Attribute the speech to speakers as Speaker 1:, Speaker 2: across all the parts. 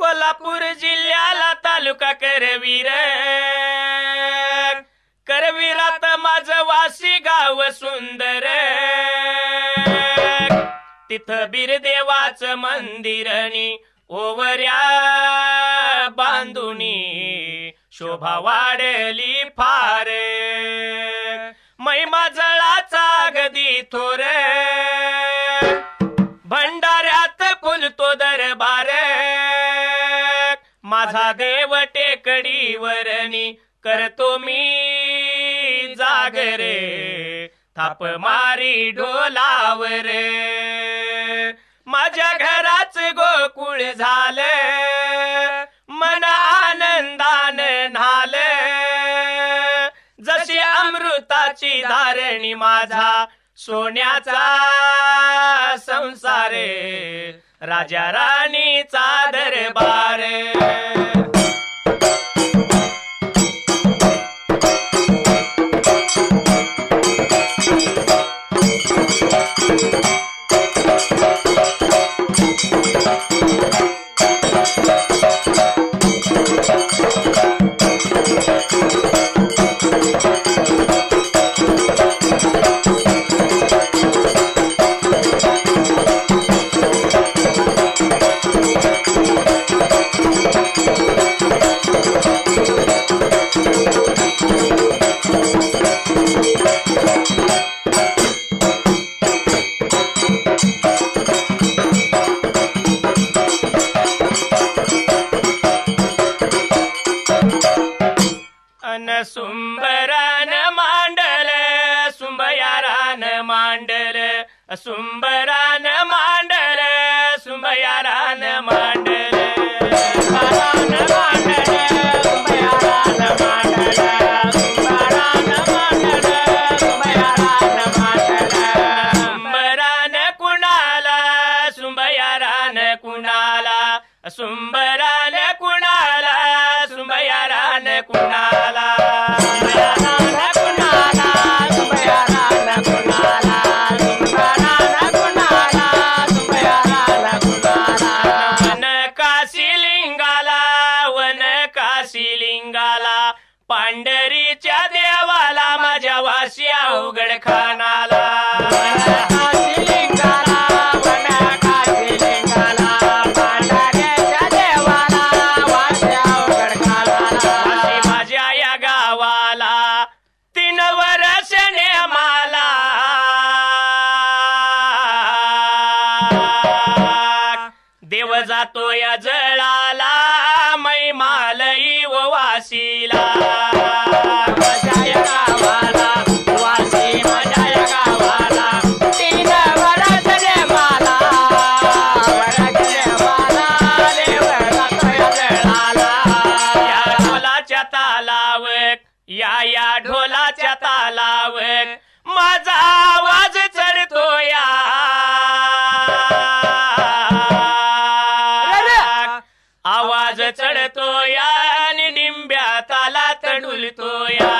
Speaker 1: कोल्हापूर जिल्ह्याला तालुका करवीर, करवीरात माझं वासी गाव सुंदर, तिथं बीरदेवाचं मंदिरनी ओवऱ्या बांधुनी शोभा वाढली फार, महिमा जळाचा गदी थोर, भंडाऱ्यात फुलतो दरबार, माझा देव टेकडीवरनी करतो मी जागरे, थाप मारी ढोलावर, माझ्या घराच गोकुळ झालं, मन आनंदान न्हालं, जशी अमृताची धारणी माझा सोन्याचा संसार, राजा राणीचा दरबार, सुंबरान मांडल सुंबयारान मांडल, सुंबरान मांडल सुंबयारान मांडल, सुंबरान मांडल सुंबयारान मांडल, सुंबरान मांडल सुंबयारान मांडल, सुंबरान कुणाला सुंबयारान कुणाला, सुंबरान कुणाला सुंबयारान कुणाला, पांढरीच्या देवाला माझ्या वासी अवघड खानाला, लिंगाला पांढऱ्याच्या देवाला वासी अवघड खानाला, माझ्या या गावाला 3 वर्ष नेमाला, देव जातो या जळाला, मैमालई व वासीला, माझ्या या गावाला वासी, माझ्या या गावाला 3 वर्ष नेमाला, देव जातो या जळाला, या ढोलाच्या तालावर, या ढोलाच्या तालावर माझा आवाज चढतो या, आवाज चढतो या आणि डिंब्या तालात डुलतो या,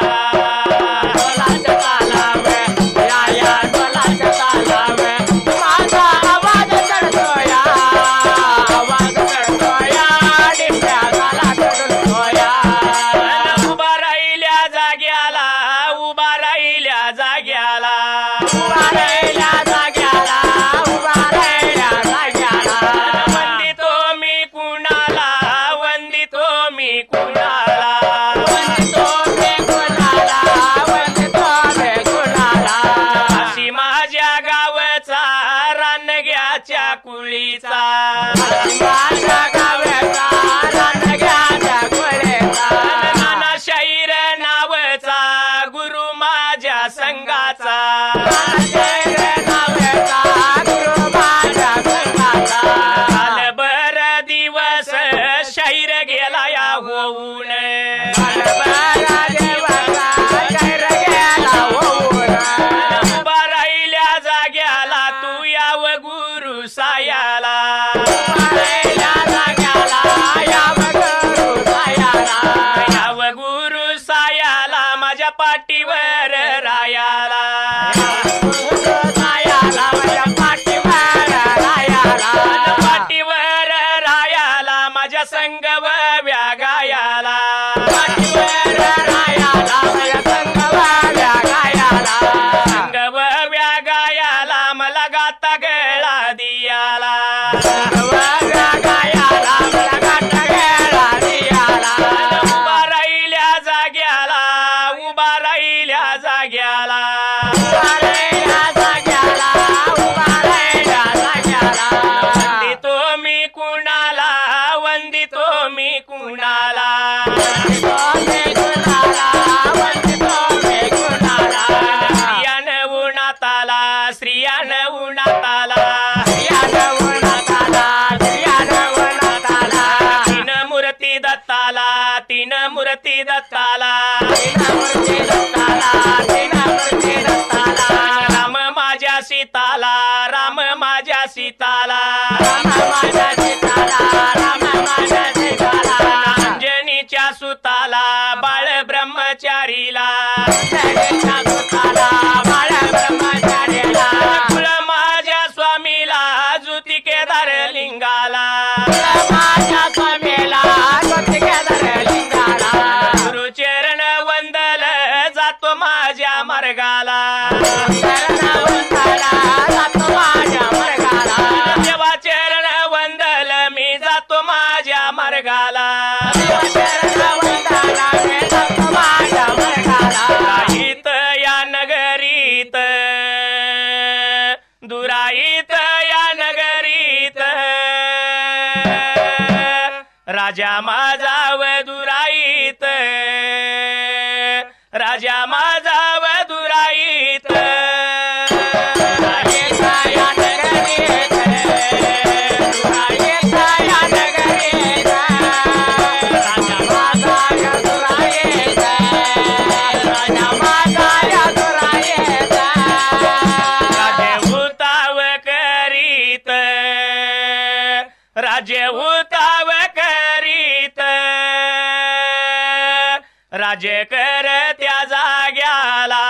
Speaker 1: ढोलाच्या तालावर, या ढोलाच्या तालावर माझा आवाज चढतो या, आवाज चढतो या, डिंब्या तालात डुलतो या, उभा राहिल्या जाग्याला, उभा राहिल्या जाग्याला, उभा राहिल्या जाग्याला, उभा राहिल्या जाग्याला, वंदितो मी कुणाला, वंदितो मी कुणाला, वंदितो मी कुणाला, वंदितो मी कुणाला, अशी माझ्या गावचा रानग्याच्या कुळीचा, माझ्या गावचा रानग्याच्या कुळीचा, नाना शाहीर नावचा गुरु माझ्या संघाचा, नावचा गुरु माझ्या संघाचा, कालभर दिवस शाहीर गेला या होऊन, कालभर दिवस शाहीर गेला होऊन, उभा राहिल्या जाग्याला तू याव गुरु सायाला, उभा राहिल्या जाग्याला याव गुरु सायाला, याव गुरु सायाला, माझ्या पाठीवर रायाला, सायाला माझ्या पाठीवर रायाला, पाठीवर रायाला, माझ्या संगव व्यागायाला संगव व्यागायाला मला गाता गळा दियाला उभा राहिल्या जाग्याला उभा राहिल्या जाग्याला वंदितो मी कुणाला वंदितो मी कुणाला स्त्रियान उन्हाताला स्त्रियान उन्हाताला तीन मूर्ती दत्ताला तीन मूर्ती दत्ताला राम माझ्या सीताला राम माझ्या सीताला अंजनीच्या सुताला बाळ ब्रह्मचारीला कुळ माझ्या स्वामीला जुती केदार लिंगाला गुरुचरण वंदल जातो माझ्या मार्गाला देवा चरण वंदल मी जातो माझ्या मार्गाला दुराईत या नगरीत दुराईत या नगरीत राजा माझा व दुराईत राजा माझा व दुराईत राज्य उताव करीत राज्य कर त्या जाग्याला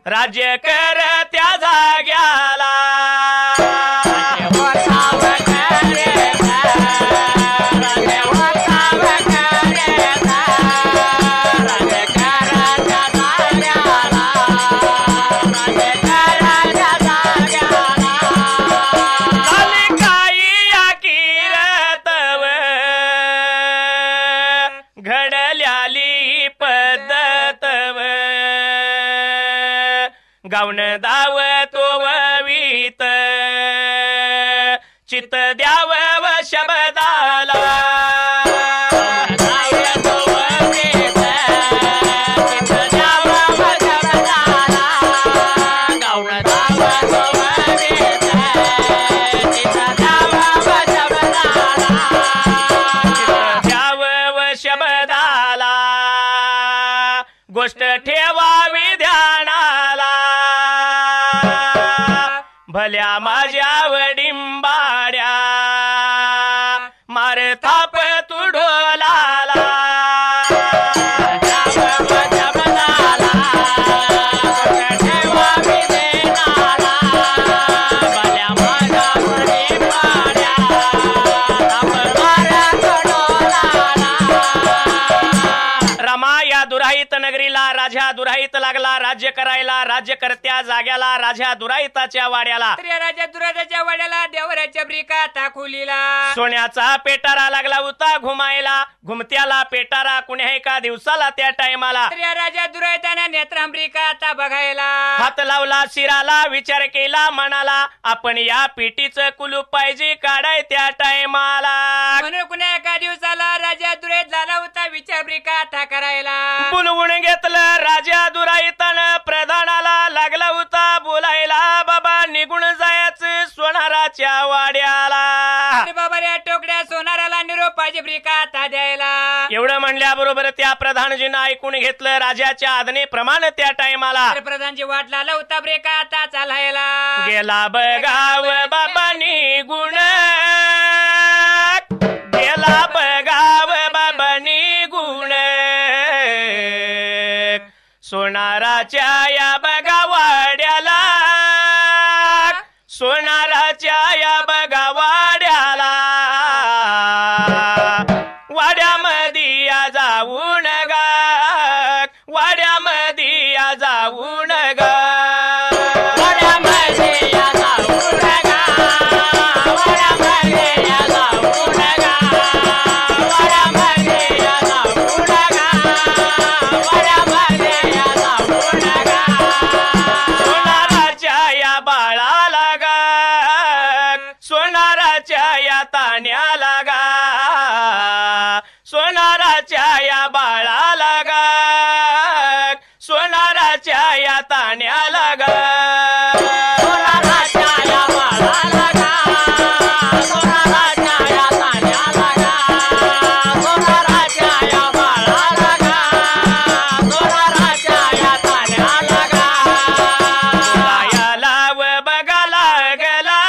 Speaker 1: राज्य कर त्या जाग्याला गाऊन दाव तो वीत चित द्याव व शब्दाला द्याव व शब्दाला गोष्ट ठेवावी ध्यानाला भल्या माझ्या वडिंबाड्या मार थाप तू ढोलाला रमा या दुराईत नगरीला राजा दुराईत लागला राज्य करायला राज्यकर्त्या जाग्याला राजा दुराईताच्या वाड्याला
Speaker 2: राजा दुराईताच्या वाड्याला देवराच्या ब्रिका ताकुलीला
Speaker 1: सोन्याचा पेटारा लागला होता घुमायला घुमत्याला पेटारा कुण्या एका दिवसाला त्या टायमाला
Speaker 2: राजा दुराईताना नेत्रांब्रिका आता बघायला
Speaker 1: हात लावला शिराला विचार केला मनाला आपण या पेटीचं कुलूप पाहिजे काढाय त्या टायमाला
Speaker 2: म्हणून कुण्या एका दिवसाला राजा दुराईत झाला होता विचार ब्रिका आता करायला
Speaker 1: बोलवून घेतलं राजा दुराईतानं प्रधानाला लागला होता बोलायला बाबा निघून जायचं सोनाराच्या वाड्याला
Speaker 2: बाबा या टोकड्या सोनाराला निरोप पाहिजे ब्रिका आता द्यायला
Speaker 1: एवढं म्हणल्याबरोबर त्या प्रधानजीनं ऐकून घेतलं राजाच्या आज्ञेप्रमाणे त्या टायमाला
Speaker 2: प्रधानजी वाट लावला होता ब्रिका आता चालायला
Speaker 1: गेला बघाव बाबा निघून गेला बघाव बाबा निघून सोनाराच्या या बघा वाड्याला सोनाराच्या या बघा वाड्याला वाड्यामध्ये या जाऊन गा वाड्यामध्ये या जाऊन गा
Speaker 2: वाड्यामध्ये या जाऊन गा वाड्यामध्ये या जाऊन गा वाड्यामध्ये या जाऊन गा वाड्यामध्ये या जाऊन गा
Speaker 1: सोनाराच्या या बाळाला गा सोनाराच्या या तान्याला गा सोनाराच्या या बाळाला गा सोनाराच्या या तान्याला गा
Speaker 2: सोनाराच्या या बाळाला गा सोनाराच्या या तान्याला गा सोनाराच्या या बाळाला गा सोनाराच्या या तान्याला गा
Speaker 1: सांगायला व बघायला गेला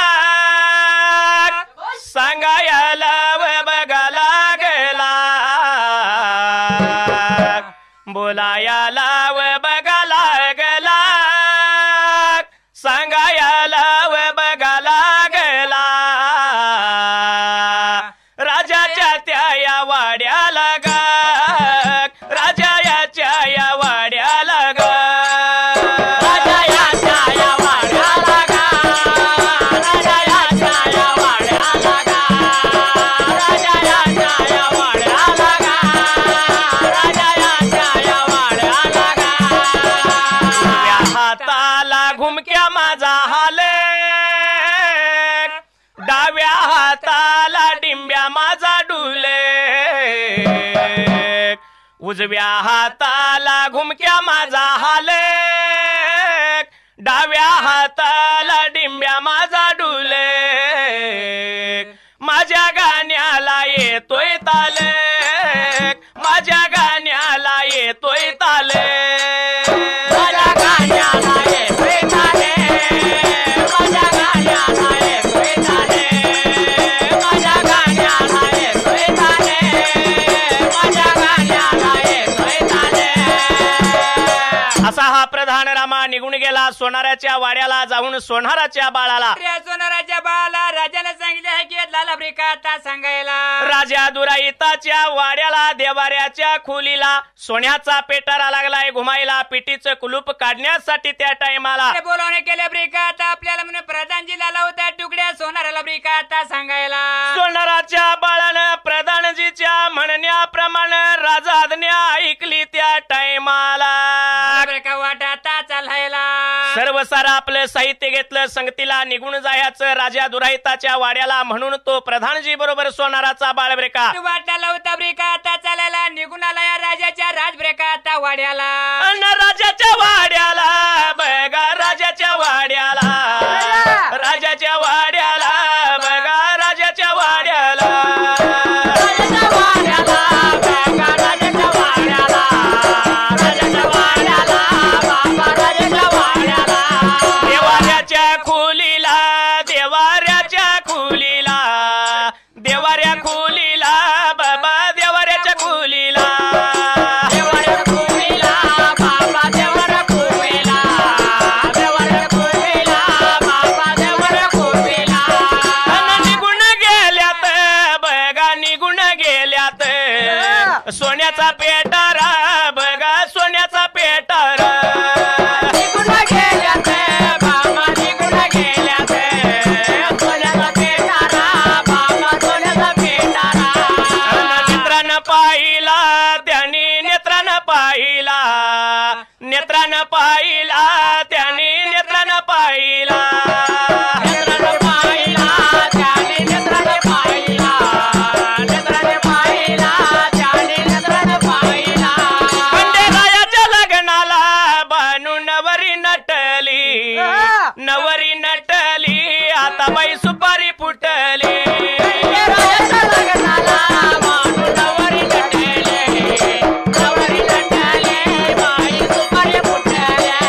Speaker 1: सांगायला व बघायला गेला बोलायला व बघायला गेला सांगायला व बघायला गेला राजाच्या त्या या वाड्याला गा राजा याच्या या वाड्याला गा
Speaker 2: राजा याच्या या वाड्याला गा राजा याच्या या वाड्याला गा राजा याच्या या वाड्याला गा राजा याच्या या वाड्याला गा
Speaker 1: उजव्या हाताला घुमक्या माझा हाले डाव्या हाताला डिंब्या माझा डुले उजव्या हाताला घुमक्या माझा हाले डाव्या हाताला डिंब्या माझा डुले माझ्या गाण्याला येतोय ताले माझ्या गाण्याला येतोय ताले
Speaker 2: माझ्या गाण्याला येतोय ताले माझ्या गाण्याला येतोय ताले माझ्या गाण्याला येतोय ताले माझ्या गाण्याला येतोय ताले
Speaker 1: असा हा प्रधान रामा निघून गेला सोनाराच्या वाड्याला जाऊन सोनाराच्या बाळाला
Speaker 2: सोनाराच्या बाळाला राजाने सांगितले आहे की लाला आफ्रिका आता सांगायला
Speaker 1: राजा दुराईताच्या वाड्याला देवाऱ्याच्या खोलीला सोन्याचा पेटारा लागलाय घुमायला पिटीचं कुलूप काढण्यासाठी त्या टाइमाला
Speaker 2: बोलवणे केले ब्रिका आता आपल्याला म्हणून प्रधानजी लाला होता तुकड्या सोनाराला ब्रिका आता सांगायला
Speaker 1: सोनाराच्या बाळानं प्रधानजीच्या म्हणण्याप्रमाणे राजा आज्ञा ऐकली त्या टाइमाला
Speaker 2: ब्रिका वाट आता चालायला
Speaker 1: सर्व सारं आपलं साहित्य घेतलं संगतीला निघून जायचं राजा दुराईताच्या वाड्याला म्हणून तो प्रधानजी बरोबर सोनाराचा बाळ ब्रेका
Speaker 2: वाटाला होता ब्रिका आता चालायला निघून आला या राजाच्या राज ब्रेका आता वाड्याला
Speaker 1: अन राजाच्या वाड्याला बघा राजाच्या वाड्याला राजाच्या वाड्याला बघा राजाच्या वाड्याला
Speaker 2: राजाच्या वाड्याला बघा राजाच्या वाड्याला राजाच्या वाड्याला बाबा राजाच्या वाड्याला
Speaker 1: देवाऱ्याच्या खोलीला देवाऱ्याच्या खोलीला देवाऱ्या खोलीला बाबा देवाऱ्याच्या खोलीला
Speaker 2: देवाऱ्या खोलीला बाबा देवाऱ्या खोलीला देवाऱ्या खोलीला बाबा देवाऱ्या खोलीला
Speaker 1: अन निघून गेल्यात बघा निघून गेल्यात सोन्याचा पेटारा बघा सोन्याचा पेटारा
Speaker 2: निघून गेल्यात बाबा निघून गेल्यात सोन्याचा पेटारा बाबा सोन्याचा पेटारा
Speaker 1: नेत्रानं पाहिला त्यांनी नेत्रानं पाहिला नेत्रानं पाहिला त्यांनी नेत्रानं पाहिला
Speaker 2: नेत्राने पाहिला त्याने नेत्राने पाहिला नेत्राने पाहिला त्याने नेत्राने पाहिला
Speaker 1: खंडेरायाच्या लग्नाला बानू नवरी नटली नवरी नटली आता बाई सुपारी फुटली
Speaker 2: राजाच्या लग्नाला मानू नवरी नटले नवरी नटले बाई सुपारी फुटल्या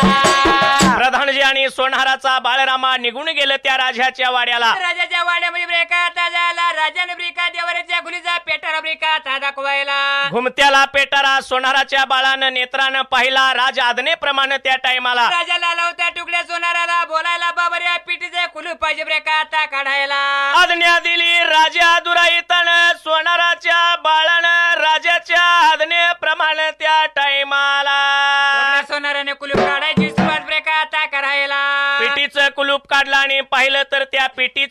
Speaker 1: प्रधानजी आणि सोनाराचा बाळरामा निघून गेलं त्या राजाच्या वाड्याला
Speaker 2: राजाच्या वाड्यामध्ये ब्रेका आता झाला राजाने ब्रेका देवाऱ्याच्या गुलीचा पेटारा ब्रेका आता दाखवायला
Speaker 1: घुमत्याला पेटारा सोनाराच्या बाळानं नेत्रानं पाहिला राज आज्ञेप्रमाणे त्या टाइमाला
Speaker 2: राजा लाला होता तुकड्या सोनाराला बोलायला बाबऱ्या पिटीचे कुलूप पाहिजे ब्रेका आता काढायला
Speaker 1: आज्ञा दिली राजा दुराईतानं सोनाराच्या बाळानं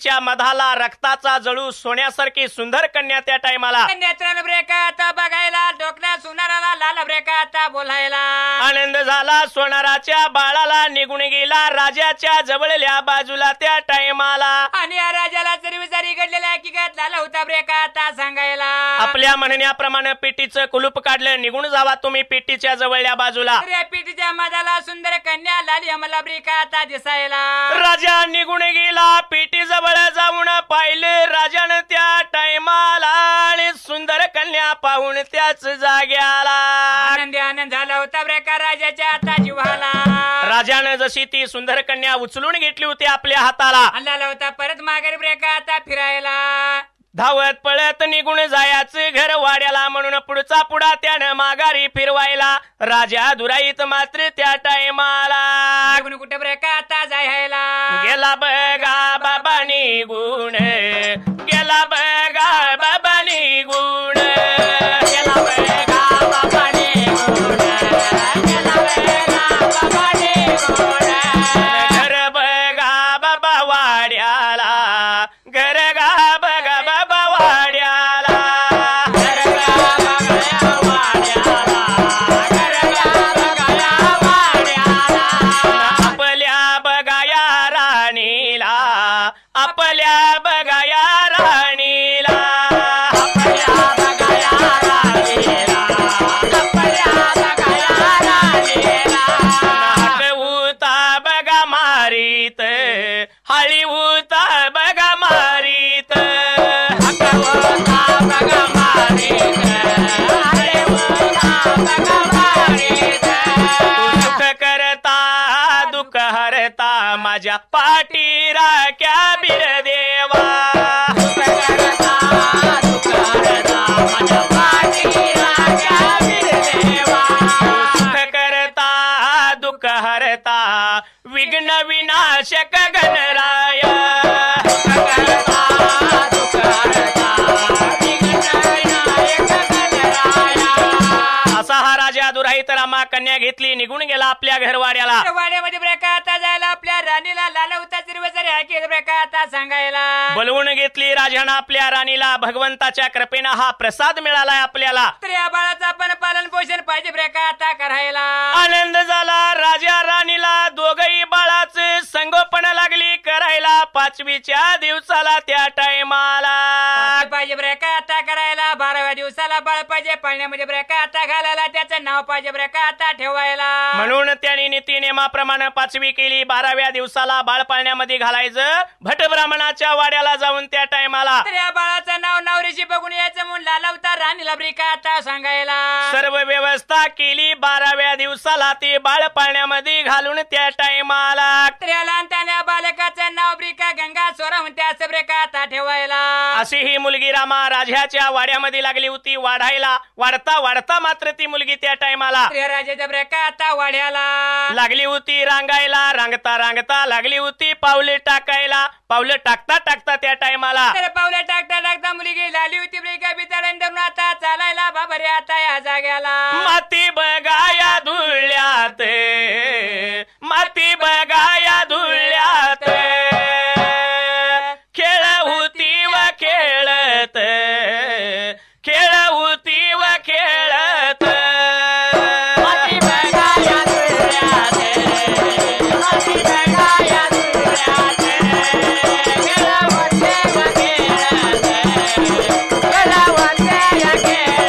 Speaker 1: पाठीच्या मधाला रक्ताचा जळू सोन्यासारखी सुंदर कन्या त्या टायमाला
Speaker 2: नेत्रान ब्रेक आता बघायला डोकला सुनाराला लाल ब्रेक आता बोलायला
Speaker 1: आनंद झाला सोनाराच्या बाळाला निघून गेला राजाच्या जवळल्या बाजूला त्या टायमाला
Speaker 2: आणि या राजाला सर्वसारी घडलेल्या हकीकत लाला होता ब्रेक आता सांगायला
Speaker 1: आपल्या म्हणण्याप्रमाणे पेटीचं कुलूप काढलं निघून जावा तुम्ही पेटीच्या जवळल्या बाजूला
Speaker 2: या पिटीच्या मधाला सुंदर कन्या लाली अमला ब्रेक आता दिसायला
Speaker 1: राजा निघून गेला पेटी जवळ जाऊन पाहिलं राजानं त्या टायमाला आणि सुंदर कन्या पाहून त्याच जाग्याला
Speaker 2: आनंद झाला होता ब्रेक राजाच्या आता जीवाला
Speaker 1: राजानं जशी ती सुंदर कन्या उचलून घेतली होती आपल्या हाताला
Speaker 2: आणला होता परत माघारी ब्रेक आता फिरायला
Speaker 1: धावत पळत निघून जायचं घर वाड्याला म्हणून पुढचा पुढा त्यानं माघारी फिरवायला राजा दुराईत मात्र त्या टायमाला
Speaker 2: कुठे ब्रेक आता जायला
Speaker 1: गेला बघा बाबा निघून गेला बघा बाबा निघून गेला बघा बाबा निघून गेला बघा बाबा निघून घर बघा बाबा वाड्याला घर गा बघा बाबा वाड्याला घर गा बघा वाड्याला घर गा बघा वाड्याला आपल्या बघाया राणीला आपल्या बघाया राणीला आपल्या बघाया राणीला आपल्या बघाया राणीला हळूता बघा मारीत हळूता बघा मारीत हळूता बघा मारीत हळूता बघा मारीत सुख करता दुःख हरता माझ्या पाठी राख्या बिर देवा सुख करता दुःख हरता माझ्या पाठी राख्या बिर देवा सुख करता दुःख हरता विघ्न विनाशक गणराय सुख करता दुःख हरता विघ्न विनायक गणराय असा हा राजा दुराईत रामा कन्या घेतली निघून गेला आपल्या घरवाड्याला
Speaker 2: वाड्यामध्ये ब्रेक आता जायला आपल्या राणीला लाला होता सर्वसारी हकीकत ब्रेक आता सांगायला
Speaker 1: बोलवून घेतली राजानं आपल्या राणीला भगवंताच्या कृपेनं हा प्रसाद मिळालाय आपल्याला
Speaker 2: तर या बाळाचं आपण पालन पोषण पाहिजे ब्रेक आता करायला
Speaker 1: आनंद झाला राजा राणीला दोघही बाळाचे संगोपन लागली करायला 5वीच्या दिवसाला त्या टायमाला
Speaker 2: पाहिजे ब्रेक आता करायला 12व्या दिवसाला बाळ पाहिजे पाण्यामध्ये ब्रेक आता घालायला त्याचं नाव पाहिजे ब्रेक आता ठेवायला
Speaker 1: म्हणून त्यांनी नीती नियमाप्रमाणे 5वी केली 12व्या दिवसाला बाळ पाळण्यामध्ये घालायचं भट ब्राह्मणाच्या वाड्याला जाऊन त्या टायमाला
Speaker 2: तर या बाळाचं नाव नवरीशी बघून यायचं म्हणून लाला होता राणीला ब्रेक आता सांगायला
Speaker 1: सर्व व्यवस्था केली 12व्या दिवसाला ते बाळ पाळण्यामध्ये घालून त्या टायमाला
Speaker 2: तर या लहानतान्या बालकाचं नाव ब्रिका गंगा स्वरा म्हणते असं ब्रेक आता ठेवायला
Speaker 1: अशी ही मुलगी रामा राजाच्या वाड्यामध्ये लागली होती वाढायला वाढता वाढता मात्र ती मुलगी त्या टायमाला
Speaker 2: राजाच्या ब्रेक आता वाड्याला
Speaker 1: लागली होती रांगायला रांगता रांगता लागली होती पावले टाकायला पावलं टाकता टाकता त्या टायमाला
Speaker 2: तर पावलं टाकता टाकता मुलगी लागली होती ब्रेका बिताडून धरून आता चालायला बाबरे आता या जाग्याला
Speaker 1: माती बघाया धुळ्यात माती बघाया धुळ्यात खेळ होती व खेळत खेळ होती व खेळत माती बघाया धुळ्यात माती बघाया धुळ्यात खेळ होते व खेळत खेळ होते व खेळत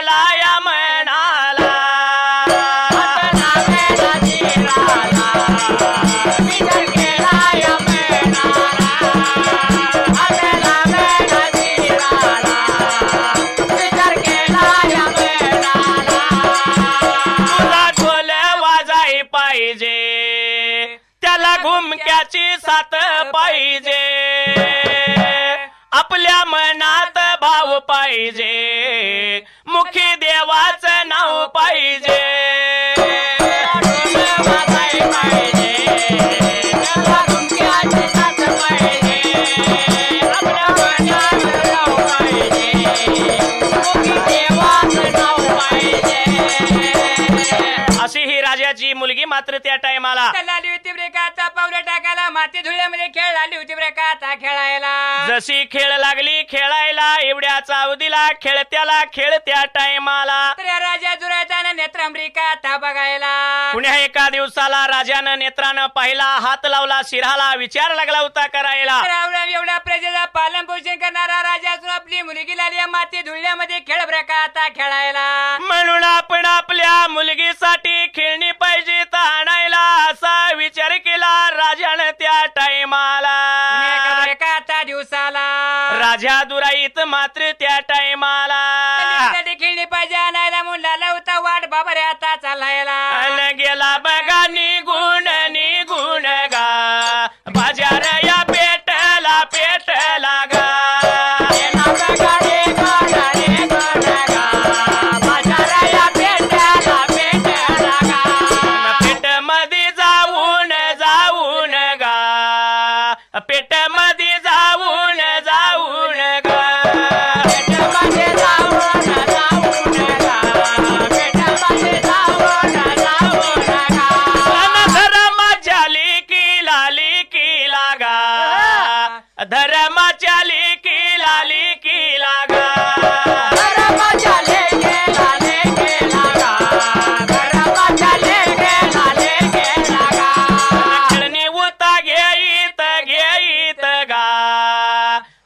Speaker 1: केला या मनाला त्याला घुमक्याची साथ पाहिजे आपल्या मनात भाव पाहिजे मुखी देवाचं नाव पाहिजे अशी ही राजाची मुलगी मात्र त्या टायमाला
Speaker 2: लाली होती ब्रेकाचा पावलं टाकायला माती धुळ्यामध्ये खेळ लाली होती ब्रेकाचा खेळायला
Speaker 1: जशी खेळ लागली खेळायला एवढ्याचा अवधीला खेळत्याला खेळ त्या टायमाला
Speaker 2: तर राजा दुरायचा नेत्रांब्रिकाचा बघायला
Speaker 1: पुण्या एका दिवसाला राजानं नेत्रानं पाहिला हात लावला शिराला विचार लागला होता करायला
Speaker 2: एवढ्या प्रजेचा पालन पोषण करणारा राजा असून आपली मुलगी लाली माती धुळ्यामध्ये खेळ ब्रेकाचा खेळायला
Speaker 1: म्हणून आपण आपल्या मुलगीसाठी खेळणी पाहिजे तर आणायला असा विचार केला राजानं त्या टायमाला
Speaker 2: ब्रेकाचा दिवसाला
Speaker 1: राजा दुराईत मात्र त्या टायमाला
Speaker 2: खेळणी पाहिजे आणायला मुलाला होता वाट बाबऱ्याचा चालायला
Speaker 1: गेला बघा निघून गा बाजार या पेटला गा पेट मध्ये जाऊन गा पेट मध्ये जाऊन गा धर्माच्या लेकी लागा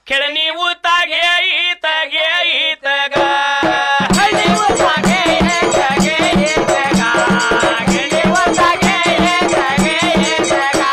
Speaker 1: खेळणी उता घेईत गा खेळणी उता घेईत गा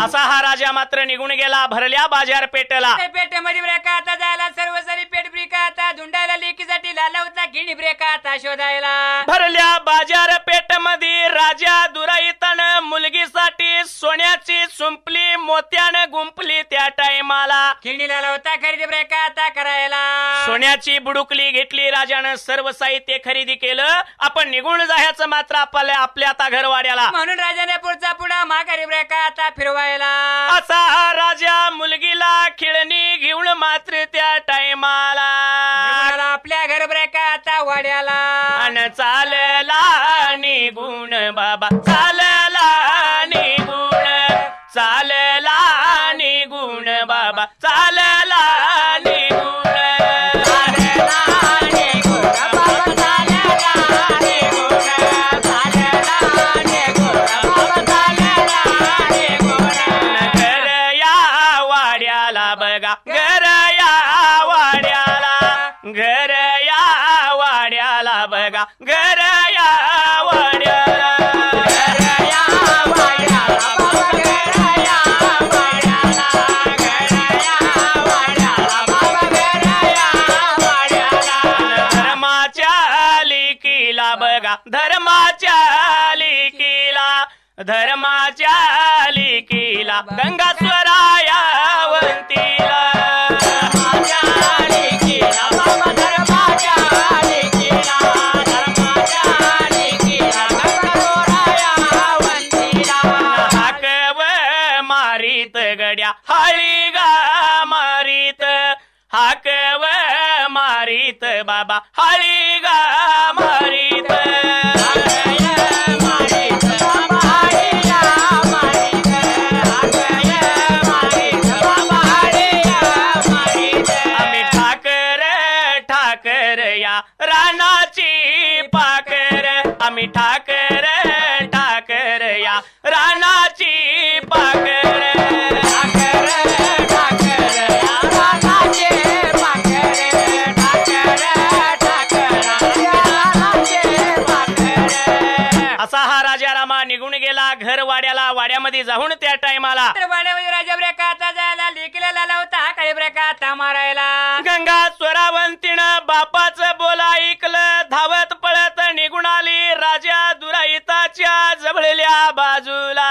Speaker 1: असा हा राजा मात्र निघून गेला भरल्या बाजारपेठेला
Speaker 2: पेठेमध्ये ब्रेका आता जायला सर्व सारी पेट ब्रेका आता धुंडायला लेकीसाठी लाला होता गिणी ब्रेका आता शोधायला
Speaker 1: भरल्या बाजारपेठेमध्ये राजा दुराईतानं मुलगीसाठी सोन्याची सुंपली मोत्यानं गुंपली त्या टायमाला
Speaker 2: गिणी लाला होता खरेदी ब्रेका आता करायला
Speaker 1: सोन्याची बुडुकली घेतली राजानं सर्व साहित्य खरेदी केलं आपण निघून जायचं मात्र आपल्या आता घरवाड्याला
Speaker 2: म्हणून राजाने पुढचा पुढा माघारी ब्रेका आता फिरवायला
Speaker 1: असा हा राजा मुलगीला खेळणी घेऊन मात्र त्या टायमाला
Speaker 2: आपल्या घर ब्रेका आता वाड्याला
Speaker 1: आणि चालला निघून बाबा चालला निघून बाबा चालला निघून घर या वाड्याला बघा घर या वाड्याला धर्माच्या लेकीला बघा धर्माच्या लेकीला गंगास्वरायावंतीला गड्या हळी गा मारीत हाकव मारीत बाबा हळी गा मारीत आम्ही ठाकर या रानाची पाकर आम्ही ठाकर या रानाची पाकर असा हा राजा रामा निघून गेला घर वाड्याला. वाड्यामध्ये जाऊन त्या टायमाला
Speaker 2: तर वाड्यामध्ये राजा ब्रेका आता जायला लेकीला लाला होता हा काळी ब्रेका आता मारायला.
Speaker 1: गंगा स्वरावंतीनं बापाचं बोला ऐकलं. धावत पळत निघून आली राजा दुराईताच्या जवळल्या बाजूला.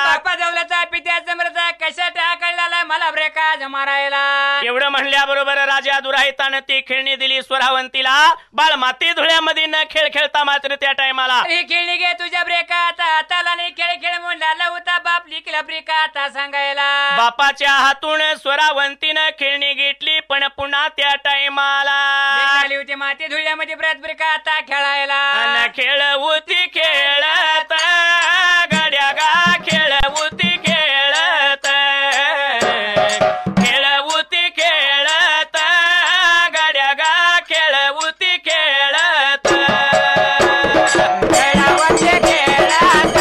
Speaker 2: बापा जवळचा पित्या समृद्ध कशा कळला मला ब्रेका मारायला.
Speaker 1: एवढं म्हणल्याबरोबर राजा दुराईतानं ती खेळणी दिली स्वरावंतीला. बाळ माती धुळ्यामध्ये न खेळ खेळता मात्र त्या टायमाला
Speaker 2: ही खेळणी घे तुझ्या ब्रेका आता हाताला नाही खेळ खेळ म्हणून लाला होता बाप लिखला ब्रेका आता सांगायला.
Speaker 1: बापाच्या हातून स्वरावंतीनं खेळणी घेतली पण पुन्हा त्या टायमाला
Speaker 2: आली होती माती धुळ्यामध्ये ब्रत ब्रेका आता खेळायला.
Speaker 1: खेळ होती खेळत गड्या गा खेळ होती खेळत. खेळ होती खेळत गड्या गा खेळ होती खेळत.
Speaker 2: खेळावते खेळात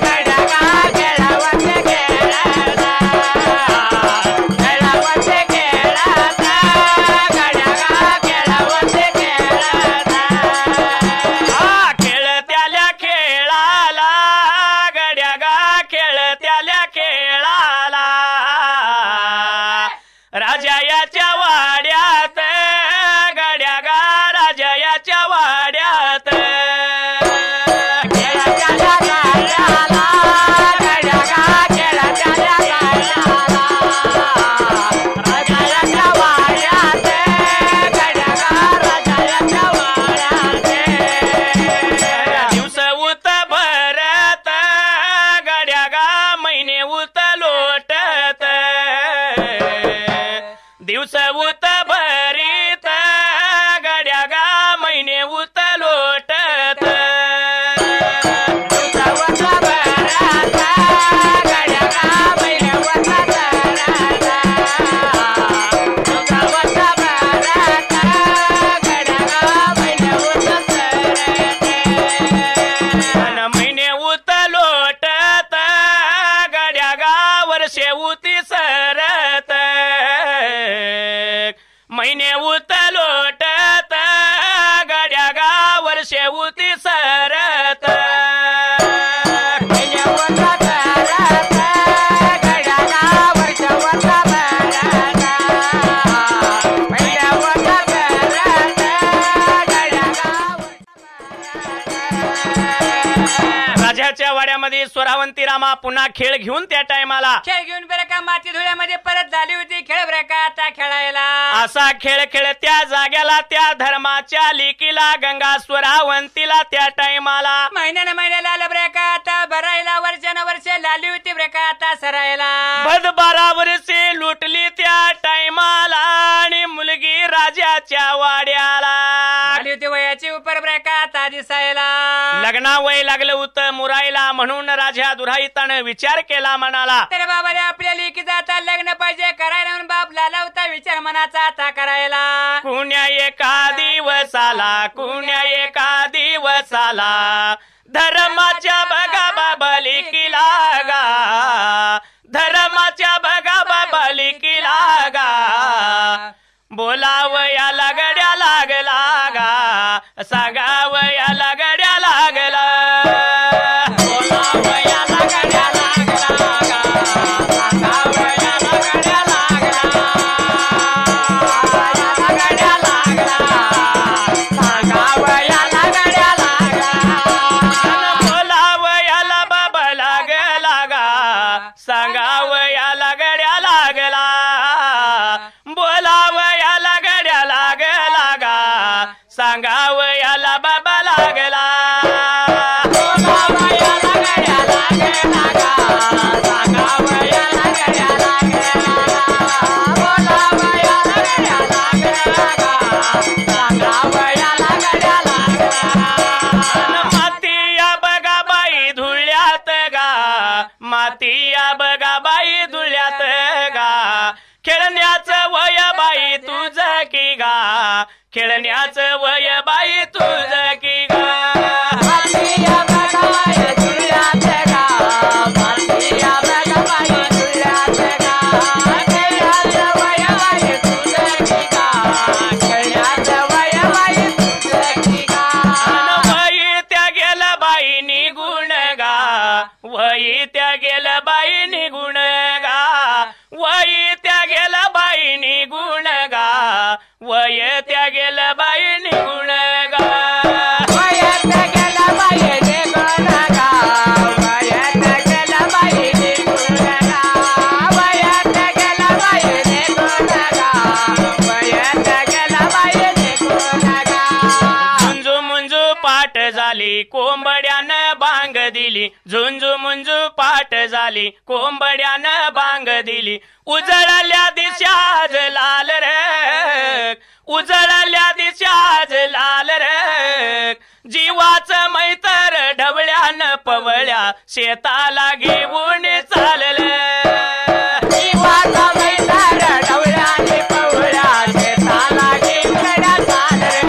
Speaker 2: गड्या गा खेळावते खेळात. खेळावते खेळात गड्या गा खेळावते खेळात.
Speaker 1: हा खेळ त्याल्या खेळाला गड्या गा खेळ त्याल्या खेळाला. राजा याच्या वाड्यात गड्या गा राजा याच्या वाड्यात.
Speaker 2: खेळाच्या गाड्याला गड्या गा खेळाच्या गाड्याला. राजाच्या वाड्यात गड्या गा राजाच्या वाड्यात.
Speaker 1: दिवस उत भरत गड्या गा महिने उत लोटत. दिवस उत भरीत गड्या गा महिने उत लोटत.
Speaker 2: दिवसावरचा भरात गड्या गा महिने वरचा धरात. दिवसावरचा भरात गड्या गा महिने वरचा धरात.
Speaker 1: अन महिने उत लोटत गड्या गा वर्षे उती सरत. महिने उत लोटत गड्या गा वर्षे उती सरत.
Speaker 2: महिने वरचा धरात गड्या गा वर्षावरचा भरात. महिने वरचा धरात गड्या गा
Speaker 1: राजाच्या वाड्यामध्ये स्वरावंती रामा पुन्हा खेळ घेऊन त्या टायमाला
Speaker 2: खेळ घेऊन बरं का माती धुळ्यामध्ये परत झाली होती खेळ बरं का आता खेळायला.
Speaker 1: असा खेळ खेळ त्या जाग्याला त्या धर्माच्या लेकीला गंगा स्वरावंतीला त्या टायमाला
Speaker 2: महिन्यानं महिन्याला आलं बरं का आता भरायला. वर्षानं वर्ष लाली होती बरं का आता सरायला.
Speaker 1: बद 12 वर्षे लुटली त्या टायमाला आणि मुलगी राजाच्या वाड्याला.
Speaker 2: आली होती वयाची उपर बरं का आता दिसायला.
Speaker 1: लग्ना वय लागलं होतं मुरायला म्हणून राजा दुराईतानं विचार केला म्हणाला.
Speaker 2: तर बाबाने आपल्या लेकीचं आता लग्न पाहिजे करायला म्हणून बाप लाला होता विचार मनाचा आता करायला.
Speaker 1: कुण्या एका दिवसाला कुण्या एका दिवसाला धर्माच्या बघा बाबा लेकीला गा. धर्माच्या बघा बाबा लेकीला गा. बोलावयाला गड्या लागला गा. सांगावयाला गड्या लागला.
Speaker 2: बोलावयाला गड्या लागला गा. सांगावयाला गड्या लागला. गड्या लागला. सांगावयाला गड्या लागला.
Speaker 1: बोलावयाला बाबा लागला गा. सांगावयाला गड्या लागला. बोलावयाला गड्या लागला गा. सांगावयाला बाबा लागला.
Speaker 2: बोलावयाला गड्या लागला गा. सांगावयाला गड्या लागला. बोलावयाला गड्या लागला गा. सांगावयाला गड्या लागला.
Speaker 1: मातिया बघा बाई धुळ्यात गा. मातिया बघा बाई धुळ्यात गा. खेळण्याचं वय बाई तुझं की गा. खेळण्याचं वय बाई तुझं की गा.
Speaker 2: मातिया बघा बाई धुळ्यात गा. मातिया बघा बाई धुळ्यात गा. खेळण्याचं वय बाई तुझं की गा. खेळण्याचं वय बाई तुझं की गा.
Speaker 1: बाई त्या गेल्या बाईनी झाली कोंबड्यानं बांग दिली झुंजू मुंजू पाठ झाली कोंबड्यानं बांग दिली उजळल्या दिशाज लाल रे उजळल्या दिशाज लाल रे जीवाच मैतर ढवळ्यानं पवळ्या शेताला घेऊन चालले
Speaker 2: जीवाचा मैदार ढवळ्याने पवळ्या शेताला घेऊन चालले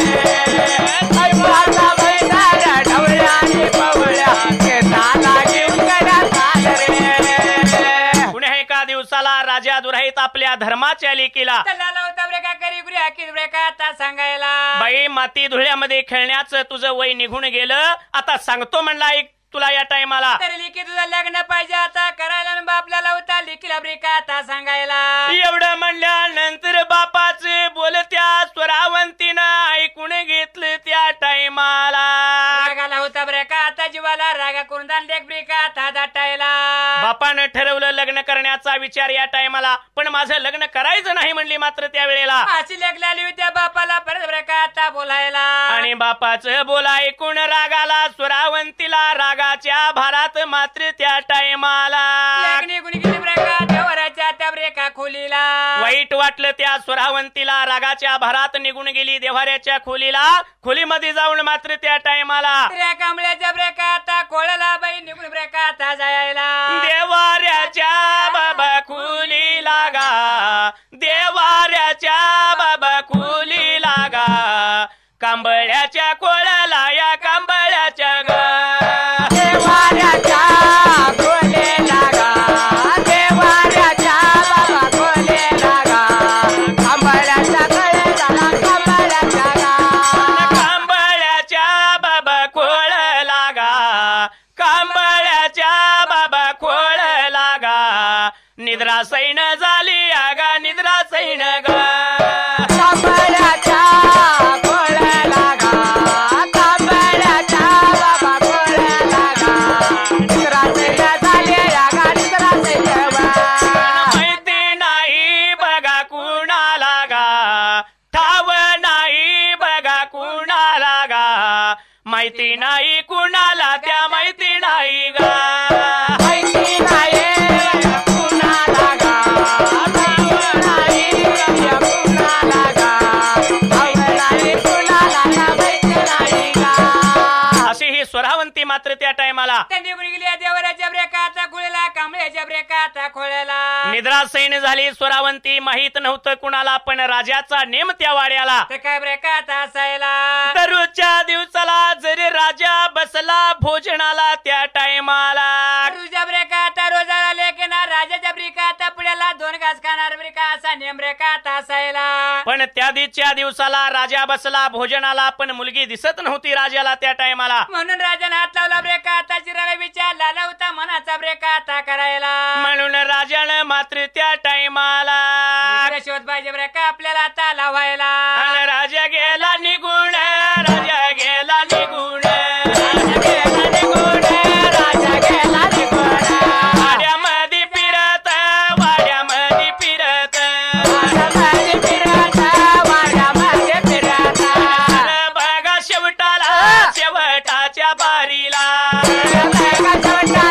Speaker 2: जीवाचा मैदार ढवळ्याने पवळ्या शेताला घेऊन चालले
Speaker 1: पुणे एका दिवसाला राजा दुराईत आपल्या धर्माच्या लेकीला
Speaker 2: चला होता बरे का करी गुरी हाकी बरे का आता सांगायला
Speaker 1: बाई माती धुळ्यामध्ये खेळण्याचं तुझं वय निघून गेलं आता सांगतो म्हणला ऐक तुला या टायमाला
Speaker 2: तर लिखी तुझं लग्न पाहिजे आता करायला न बापल्याला होता लिखीला बरे का आता सांगायला
Speaker 1: एवढं म्हणल्यानंतर बापाच बोलत्या स्वरावंतीनं ऐकून घेतलं त्या टायमाला
Speaker 2: रागाला होता बरे का आता जीवाला रागा करून दान लेख बरे का आता दाटायला
Speaker 1: बापानं ठरवलं लग्न करण्याचा विचार या टायमाला पण माझं लग्न करायचं नाही म्हणली मात्र त्या वेळेला
Speaker 2: अशी लेख लागली होती त्या बापाला परत बरे का आता बोलायला
Speaker 1: आणि बापाचं बोला ऐकून रागाला स्वरावंतीला रागाच्या भारात मात्र त्या टायमाला
Speaker 2: निघून गेली बरे का देवराच्या त्या बरे का खोलीला
Speaker 1: वाईट वाटलं त्या स्वरावंतीला रागाच्या भारात निघून गेली देव्हाऱ्याच्या खोलीला खोलीमध्ये जाऊन मात्र त्या टायमाला
Speaker 2: त्या कांबळ्याच्या बरे का आता कोळला बाई निघून बरे का आता जायला
Speaker 1: देवाऱ्याच्या बाबा खोली लागा देवाऱ्याच्या बाबा खोली लागा कांबळ्याच्या कोळाला या कांबळ्याच्या
Speaker 2: देवाऱ्याच्या खोले लागा देवाऱ्याच्या बाबा खोले लागा कांबळ्याच्या खोले लागा
Speaker 1: कांबळ्याच्या बाबा खोळ लागा कांबळ्याच्या बाबा खोळ लागा निद्रा सैन झाली आगा निद्रा सैन ग
Speaker 2: कांबळ्याच्या खोले लागा कांबळ्याच्या बाबा खोले लागा निद्रा झाली आगा निद्रा
Speaker 1: माहिती नाही बघा कुणाला गा ठाव नाही बघा कुणाला गा माहिती नाही कुणाला त्या माहिती नाही गा
Speaker 2: माहिती नाही कुणाला गा नाही कुणाला गा नाही कुणाला गा माहिती नाही गा
Speaker 1: अशी ही स्वरावंती मात्र त्या टायमाला
Speaker 2: त्यांनी गुणी गेली देवराच्या ब्रेका आता खोळ्याला कांबळ्याच्या ब्रेका आता खोळ्याला
Speaker 1: निद्रा सैन झाली स्वरावंती माहित नव्हतं कुणाला पण राजाचा नेम त्या वाड्याला
Speaker 2: तर काय ब्रेका आता असायला
Speaker 1: दररोजच्या दिवसाला जरी राजा बसला भोजनाला त्या टायमाला
Speaker 2: तुझ्या ब्रेका आता रोजाला लेखना राजाच्या ब्रेका आता पुढ्याला 2 घास खाणार ब्रेका असा नेम ब्रेका आता असायला
Speaker 1: पण त्या दिवसच्या दिवसाला राजा बसला भोजनाला पण मुलगी दिसत नव्हती राजाला त्या टायमाला
Speaker 2: म्हणून राजाने हात लावला ब्रेका आता चिराला विचार लाला होता मनाचा ब्रेका आता करायला
Speaker 1: म्हणून राजानं मात्र त्या टायमाला
Speaker 2: शोध पाहिजे ब्रेका आपल्याला आता लावायला
Speaker 1: आणि राजा गेला निघून राजा गेला निघून
Speaker 2: राजा गेला निघून
Speaker 1: वाड्यामध्ये फिरत वाड्यामध्ये फिरत
Speaker 2: वाड्यामध्ये फिरत वाड्यामध्ये फिरत
Speaker 1: बघा शेवटाला शेवटाच्या बारीला
Speaker 2: शेवटाच्या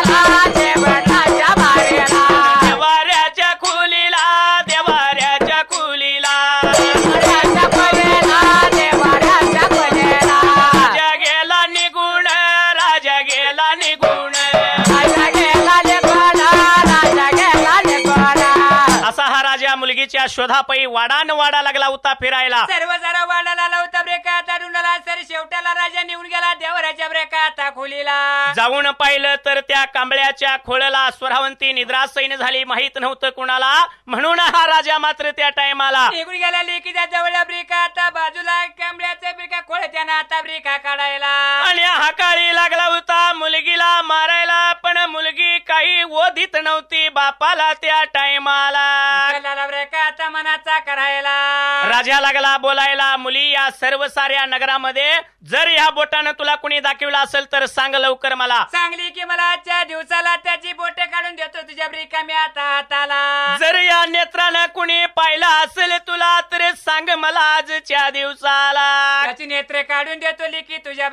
Speaker 2: बारीला
Speaker 1: देवाऱ्याच्या खोलीला देवाऱ्याच्या खोलीला
Speaker 2: देवाऱ्याच्या खोलीला देवाऱ्याच्या खोलीला
Speaker 1: राजा गेला निघून राजा गेला निघून
Speaker 2: राजा गेला निघून राजा गेला निघून
Speaker 1: असा हा राजा मुलगीच्या शोधापायी वाडान वाडा लागला होता फिरायला
Speaker 2: सर्व जरा वाडाला लावता ब्रेका आता रुंडाला सर शेवटाला राजा निघून गेला देवराच्या ब्रेका आता खोलीला
Speaker 1: जाऊन पाहिलं तर त्या कांबळ्याच्या खोळला स्वरावंती निद्रासैन झाली माहित नव्हतं कुणाला म्हणून हा राजा मात्र त्या टायमाला
Speaker 2: निघून गेला लेकीच्या जवळ ब्रेका आता बाजूला कांबळ्याचा ब्रेका खोळ त्यानं आता ब्रेका काढायला
Speaker 1: आणि हा काळी लागला होता मुलगीला मारायला पण मुलगी काही ओधीत नव्हती बापाला त्या टायमाला
Speaker 2: ब्रेका आता मनाचा करायला
Speaker 1: राजा लागला बोलायला, मुली या सर्व साऱ्या नगरामध्ये जर या बोटानं तुला कुणी दाखवलं असेल तर सांग लवकर मला.
Speaker 2: सांगली की मला आजच्या दिवसाला त्याची बोटे काढून देतो तुझ्या रिकाम्या हाताला.
Speaker 1: जर या नेत्रानं कुणी पाहिलं असेल तुला तर सांग मला आजच्या दिवसाला.
Speaker 2: त्याची नेत्र काढून देतो लिखी तुझ्या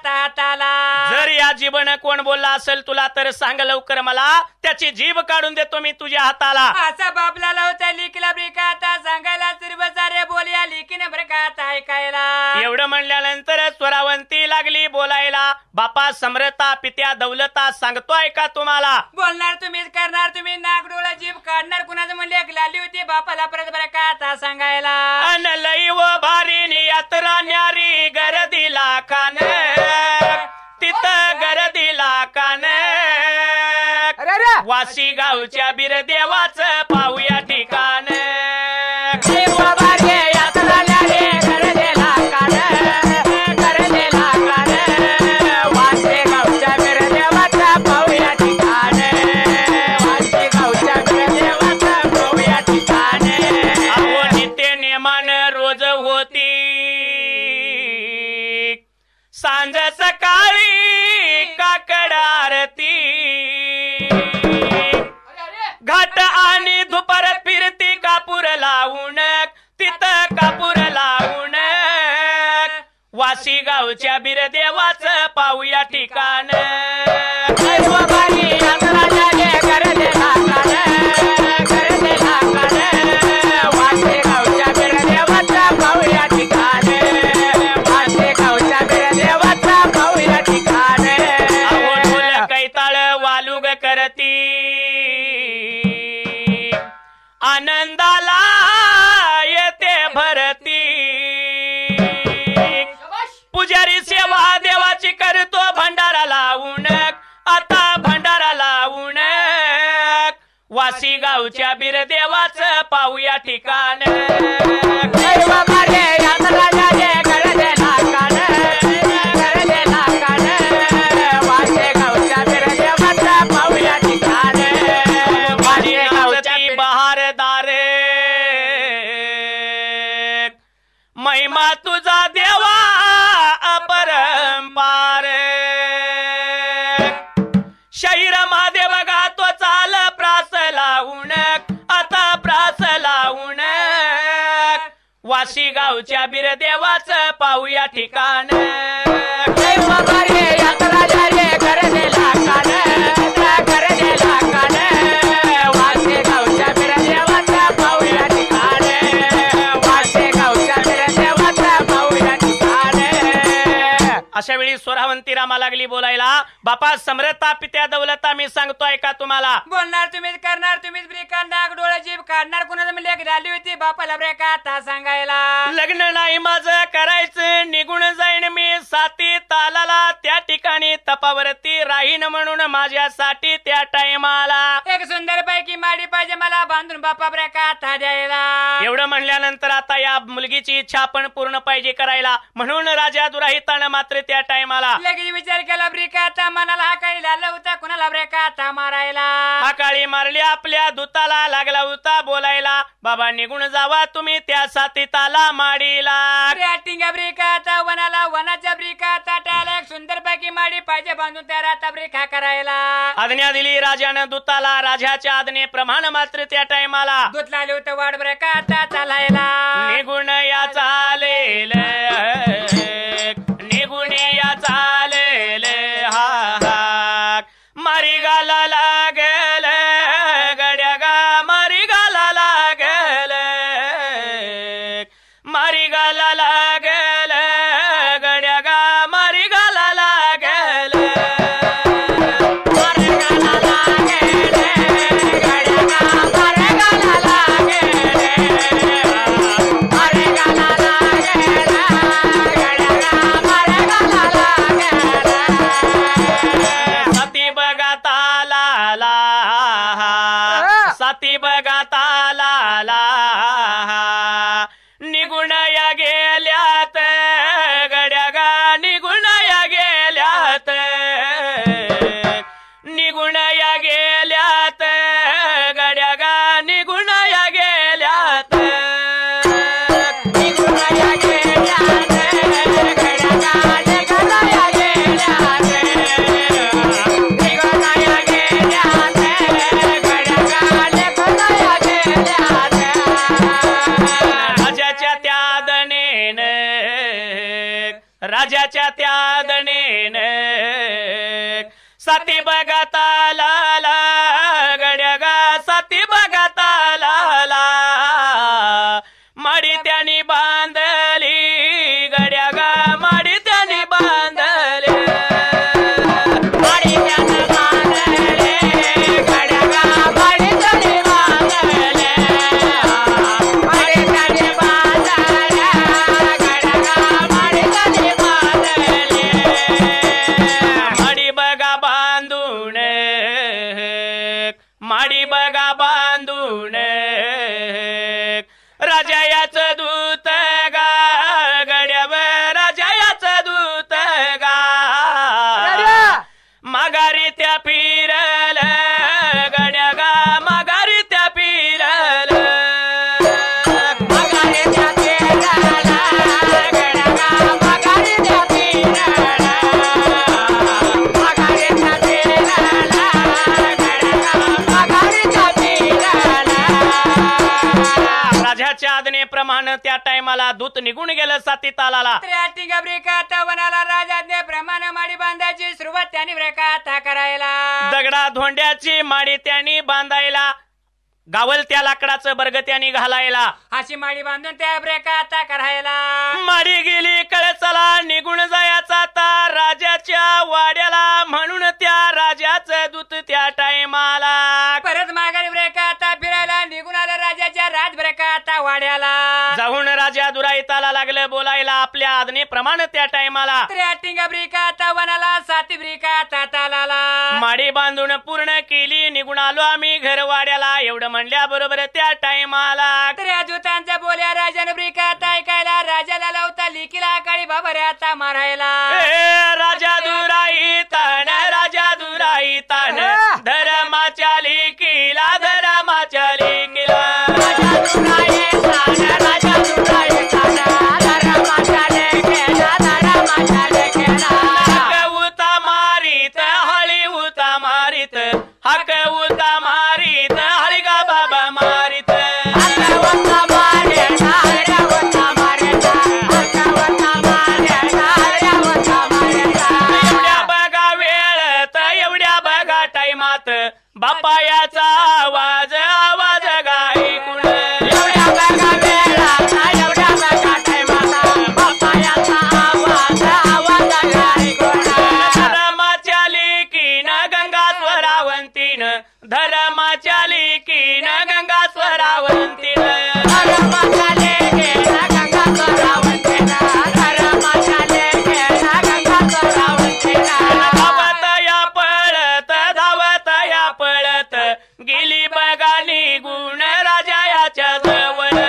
Speaker 2: हाताला.
Speaker 1: जर या जीवन कोण बोलला असेल तुला तर सांग लवकर मला, त्याची जीभ काढून देतो मी तुझ्या हाताला.
Speaker 2: असा बाबला लावता लिखला ब्रिकाता सांगायला सर्व सारे बोलया लिखीने ब्रिकाता ऐकायला.
Speaker 1: एवढं म्हणल्यानंतर स्वरावंती लागली बोलायला, बापा समरता पित्या दौलता सांगतोय का तुम्हाला.
Speaker 2: बोलणार तुम्हीच करणार तुम्ही, नाक डोळा जीभ काढणार कुणाचं म्हणले लाली होती बापाला परत ब्रिकाता सांगायला.
Speaker 1: अन लई व भारी यात्रा न्यारी गर्दीला कान, तिथं गर्दीला कान. वाशी गावच्या बिरदेवाचं पाहूया ठिकाण. सांज सकाळी काकड आरती, घाट आणि दुपार फिरती कापूर लावून, तिथं कापूर लावून. वाशी गावच्या बिरदेवाचं पाहूया ठिकाण. आनंदाला येते भरती, पुजारी सेवा देवाची करतो भंडारा लावून, आता भंडारा लावून. वाशी गावच्या बिरदेवाचं पाहूया ठिकाण. महिमा तुझा देवा अपरंपार, शहीर महादेव गातो चाल प्रास लावून, आता प्रास लावून. वाशी गावच्या बिरदेवाचं पाहूया ठिकाण. अशा वेळी स्वरावंती रामा लागली बोलायला, बापा समरता पित्या दौलता मी सांगतोय का तुम्हाला.
Speaker 2: बोलणार तुम्हीच करणार तुम्हीच ब्रिका नाक डोळा जीभ काढणार कुणाचं म्हणले झाली होती बापाला ब्रेका सांगायला.
Speaker 1: लग्न नाही माझं करायचं निघून जाईन मी साती तालाला, त्या ठिकाणी तपावरती राहीन म्हणून माझ्यासाठी त्या टाइमाला
Speaker 2: एक सुंदर पैकी माडी पाहिजे मला बांधून बापा ब्रेका द्यायला.
Speaker 1: एवढं म्हणल्यानंतर आता या मुलगीची इच्छा पण पूर्ण पाहिजे करायला, म्हणून राजा दुराहितानं मात्र त्या टाइमाला
Speaker 2: लगेच विचार केला ब्रिका मनाला हा काही लाल होता कुणाला ब्रेका मारायला.
Speaker 1: हा काळी मारली आपल्या दूताला लागला होता बोलायला, बाबा निघून जावा तुम्ही त्या सातीताला माडीला.
Speaker 2: ब्रिका वनाला वनाच्या ब्रिका टाळ्या एक सुंदर पैकी माडी पाहिजे बांधून त्या राता ब्रिका करायला.
Speaker 1: आज्ञा दिली राजानं दूताला, राजाच्या आज्ञे प्रमाण मात्र त्या टाइमाला
Speaker 2: दूत लावले होतं वाढ ब्रेका चालायला.
Speaker 1: निघून या चालेल निघून या चालेल हा हा मारी गाला लागल गड्या गा मारी गाला लागल मारी गाला लागल गड्या गा मारी गाला लागल मारी गाला लागल गड्या गा मारी गाला लागल मारी गाला लागल राजाच्या त्या दणेन साती बघता लाला गड्या गा साती बघता लाला माडी त्यानी बांधली गड्या गा माडी त्यानी बांधली
Speaker 2: माडी त्यानं बांधले गड्या गा माडी त्यानी बांधले माडी त्यानी बांधले गड्या गा माडी त्यानी बांधले
Speaker 1: माडी बघा बांधून माडी बघा बांधून राजायाच दूत गा गड्यावर राजायाच दूत गा माघारी त्या फिरल गड्या गा माघारी त्या फिरल
Speaker 2: माघारी त्या फिरल गड्या गा माघारी त्या फिरल माघारी त्या फिरल गड्या गा माघारी त्या फिरल
Speaker 1: राजाच्या आज्ञेप्रमाणे त्या टायमाला दूत निघून गेलं साती तालाला
Speaker 2: वनाला राजाज्ञे प्रमाणे माडी बांधायची सुरुवात त्यांनी ब्रेकाता करायला
Speaker 1: दगडा धोंड्याची माडी त्यांनी बांधायला गावल त्या लाकडाचं बर्ग त्यांनी घालायला
Speaker 2: अशी माडी बांधून त्या ब्रेकाता करायला
Speaker 1: माडी गेली कळचला निघून जायचा आता राजाच्या वाड्याला म्हणून त्या राजाचं दूत त्या टायमाला
Speaker 2: परत माघारी ब्रेकाता फिरायला निघून आलं राजाच्या राज ब्रेकाता वाड्याला
Speaker 1: जाऊन राजा दुराईताला लागलं बोलायला आपल्या आज्ञेप्रमाणे त्या टायमाला
Speaker 2: ब्रिकाता वनाला साती ब्रिकाता तालाला
Speaker 1: माडी बांधून पूर्ण केली निघून आलो आम्ही घर वाड्याला एवढं म्हणल्या बरोबर त्या टायमाला
Speaker 2: दूतांचा बोल्या राजाने ब्रिकाता ऐकायला राजाला लावता लिखीला काळी बाबऱ्याता मारायला
Speaker 1: राजा दुराईतान धर्माच्या लिखीला धर्माच्या लिखीला उता मारीत हळी उता मारीत हक उता मारीत हळी गा बाबा मारीत एवढ्या बघा वेळत एवढ्या बघा टाइमात बापायाचा आवाज आवाज गाई कुण धर्माच्या लिखीन गंगा स्वरावंतीन धर्माच्या लिखीन गंगा स्वरावंतीन धावत या पळत गेली बघा निघून राजा याच्या जवळ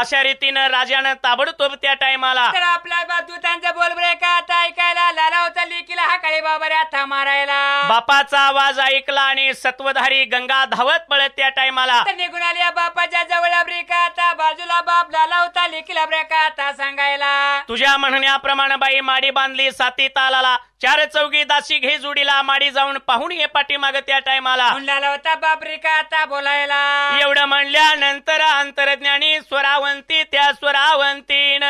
Speaker 1: अशा रीतीनं राजानं ताबडतोब त्या टायमाला
Speaker 2: तर आपला दूतांचा बोल ब्रेकाता ऐकायला लाला होता लिखीला हा काळी बाबऱ्याता मारायला
Speaker 1: बापाचा आवाज ऐकला आणि सत्वधारी गंगा धावत पळत त्या टायमाला
Speaker 2: तर निघून आल्या बापाच्या जवळ ब्रेकाता बाजूला बाप लाला होता लिखीला ब्रेकाता सांगायला
Speaker 1: तुझ्या म्हणण्याप्रमाणे बाई माडी बांधली साती तालाला चार चौघी दासी घे जोडीला माडी जाऊन पाहून ये पाठीमाग त्या टायमाला
Speaker 2: लाला होता बाप ब्रेकाता बोलायला
Speaker 1: एवढं म्हणल्यानंतर अंतरज्ञानी स्वरावंती त्या स्वरावंतीन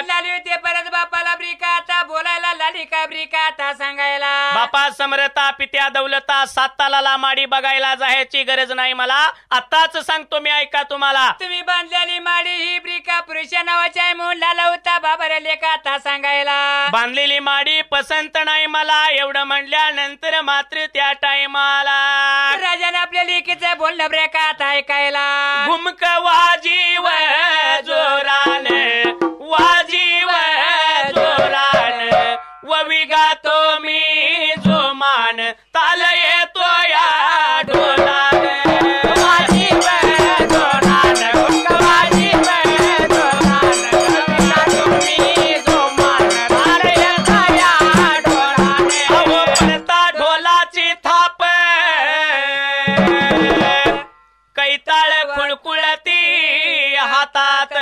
Speaker 2: लाली होते परत बापाला ब्रिकाता बोलायला लालिका ब्रिकाता सांगायला
Speaker 1: बापा समरता पित्या दौलता सात तालाला माडी बघायला जायची गरज नाही मला आताच सांगतो मी ऐका तुम्हाला
Speaker 2: तुम्ही बांधलेली माडी ही ब्रिका पुरुष नावाची आहे म्हणून लाला होता बाबा लेखाता सांगायला
Speaker 1: बांधलेली माडी पसंत नाही मला एवढं म्हणल्यानंतर मात्र त्या टायमाला
Speaker 2: राजाने आपल्या लेखीचं बोलणं ब्रेकाता ऐकायला
Speaker 1: घुमक वाजीव जोरान वाजीव जोरान ववी गातो मी जोमान ताल येतो या ढोलान
Speaker 2: वाजीव जोरान वाजीव जोरान ववी गातो मी जोमान ताल येतो या ढोलान
Speaker 1: अहो पडता ढोलाची थाप कैताळ खुळकुळती हातात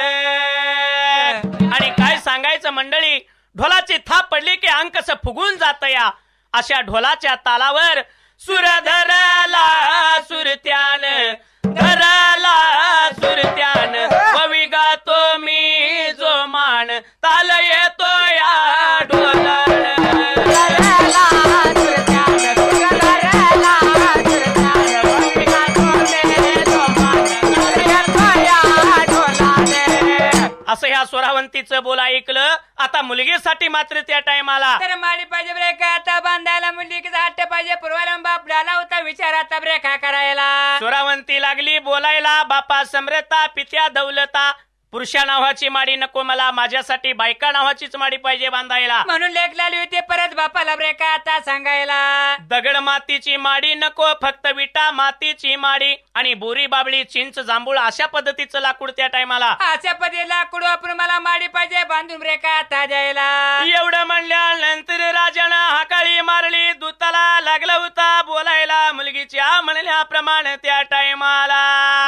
Speaker 1: आणि काय सांगायचं मंडळी ढोलाची थाप पडली की अंग कसं फुगून जात या अशा ढोलाच्या तालावर सुर धरला सुरत्यान धर सुरावंतीचं बोल ऐकलं. आता मुलगीसाठी मात्र त्या टायमाला
Speaker 2: तर माडी पाहिजे ब्रेक आता बांधायला मुलगीचा हट्ट पाहिजे पूर्वाला बाप डाला होता विचाराचा ब्रेका करायला.
Speaker 1: सुरावंती लागली बोलायला बापा समृता पित्या दौलता पुरुषा नावाची माडी नको मला माझ्यासाठी बायका नावाचीच माडी पाहिजे बांधायला.
Speaker 2: म्हणून लेख लावली होती परत बापाला ब्रेका आता सांगायला.
Speaker 1: दगड मातीची माडी नको फक्त विटा मातीची माडी आणि बोरी बाबळी चिंच जांभूळ अशा पद्धतीचं लाकूड त्या टायमाला.
Speaker 2: अशा पदी लाकूड वापरून मला माडी पाहिजे बांधून ब्रेका आता द्यायला.
Speaker 1: एवढं म्हणल्यानंतर राजानं हाकाळी मारली. दूताला लागला होता बोलायला मुलगीच्या म्हणल्याप्रमाणे त्या टायमाला.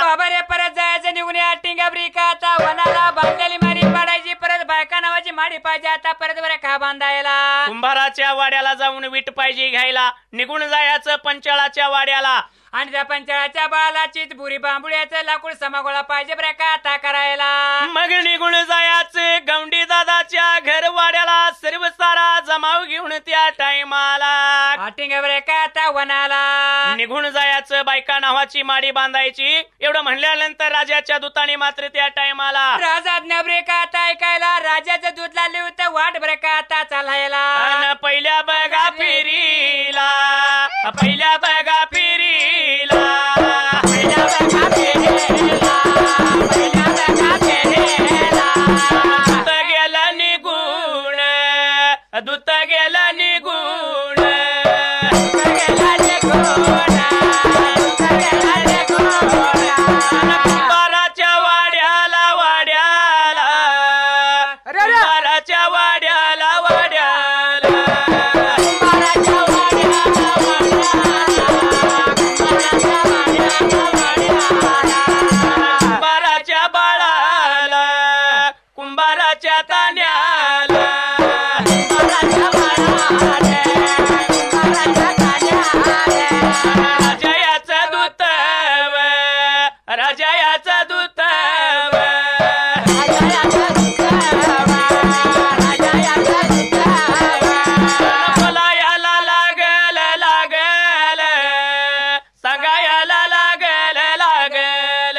Speaker 2: बाबा रे परत जायचं निघून या टिंगा ब्रेका आता वनाला बांधलेली माडी पाडायची परत बायका नावाची माडी पाहिजे आता परत ब्रेका बांधायला.
Speaker 1: कुंभाराच्या वाड्याला जाऊन वीट पाहिजे घ्यायला निघून जायचं पंचाळाच्या वाड्याला.
Speaker 2: आणि त्या पंचाळाच्या बालाची बुरी बांबुड्याचं लाकूड समागोळा पाहिजे ब्रेका आता करायला.
Speaker 1: मग निघून जायचं गवंडी दादाच्या घर वाड्याला सर्व सारा जमाव घेऊन त्या टायमाला.
Speaker 2: टिंगा ब्रेका आता वनाला
Speaker 1: निघून जायचं बायका नावाची माडी बांधायची. एवढं म्हणल्यानंतर राजाच्या दूताने मात्र त्या टायमाला
Speaker 2: राजा ब्रेका आता ऐकायला. राजाचं दूध लागले होतं वाट ब्रेका आता चालायला.
Speaker 1: पहिल्या बघा फिरीला पहिल्या बघा फिरीला
Speaker 2: पहिल्या बघा फिरीला पहिल्या बघा फिरीला.
Speaker 1: दूत गेलं निघून दूत गेलं निघून कुंभाराच्या वाड्याला वाड्याला कुंभाराच्या वाड्याला वाड्याला कुंभाराच्या बाळाला कुंभाराच्या तान्याला राजायाचा दूत राजायाचा दूत बोलायला लागल लागल सांगायला लागल लागल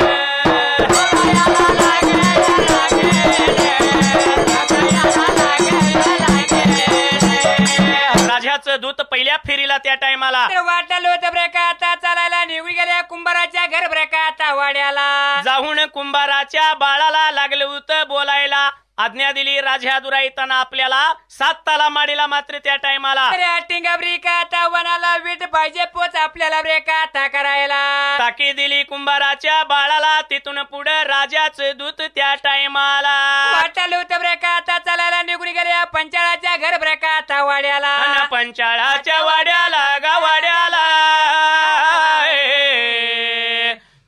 Speaker 1: राजाचं दूत पहिल्या फेरीला त्या टायमाला
Speaker 2: वाटलं होतं ब्रेका आता चालायला निघून गेल्या कुंभाराच्या घर ब्रेका आता वाड्याला.
Speaker 1: जाऊन कुंभाराच्या बाळाला लागलं होतं बोलायला. आज्ञा दिली राजा दुराईताना आपल्याला 7 ताला माडीला मात्र त्या टायमाला.
Speaker 2: टिंगा ब्रेका आता वनाला वीट पाहिजे पोच आपल्याला ब्रेका आता करायला.
Speaker 1: ताकी दिली कुंभाराच्या बाळाला. तिथून पुढे राजाचं दूत त्या टायमाला
Speaker 2: वाटलं होतं ब्रेका आता चालायला निघून गेल्या पंचाळाच्या घर ब्रेका आता वाड्याला.
Speaker 1: पंचाळाच्या वाड्याला गावाड्याला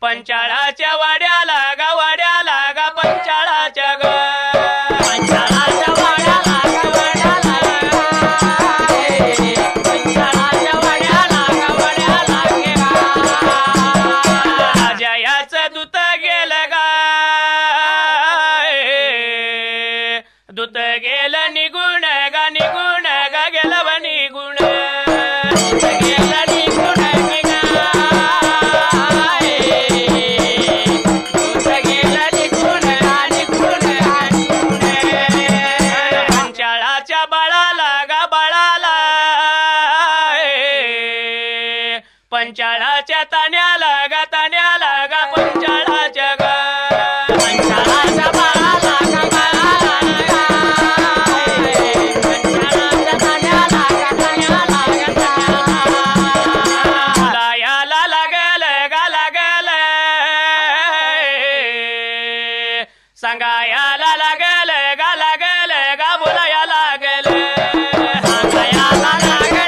Speaker 1: पंचाळाच्या वाड्याला गावाड्याला गा पंचाळाच्या ग राजायाचं दूत गेलं गा दूत गेलं निघून गा निघून गा गेलं व निघून गेलं निघून पंचाळाच्या बाळाला गा बाळाला पंचाळाच्या तान्याला गा तान्याला गा पंचाळाच्या गा पंचाळाच्या बाळाला गा बाळाला पंचाळाच्या तान्याला गा तान्याला गा याला लागल गा लागल सांगायाला लागल गा लागल गा बोलाया लागल सांगायाला लागल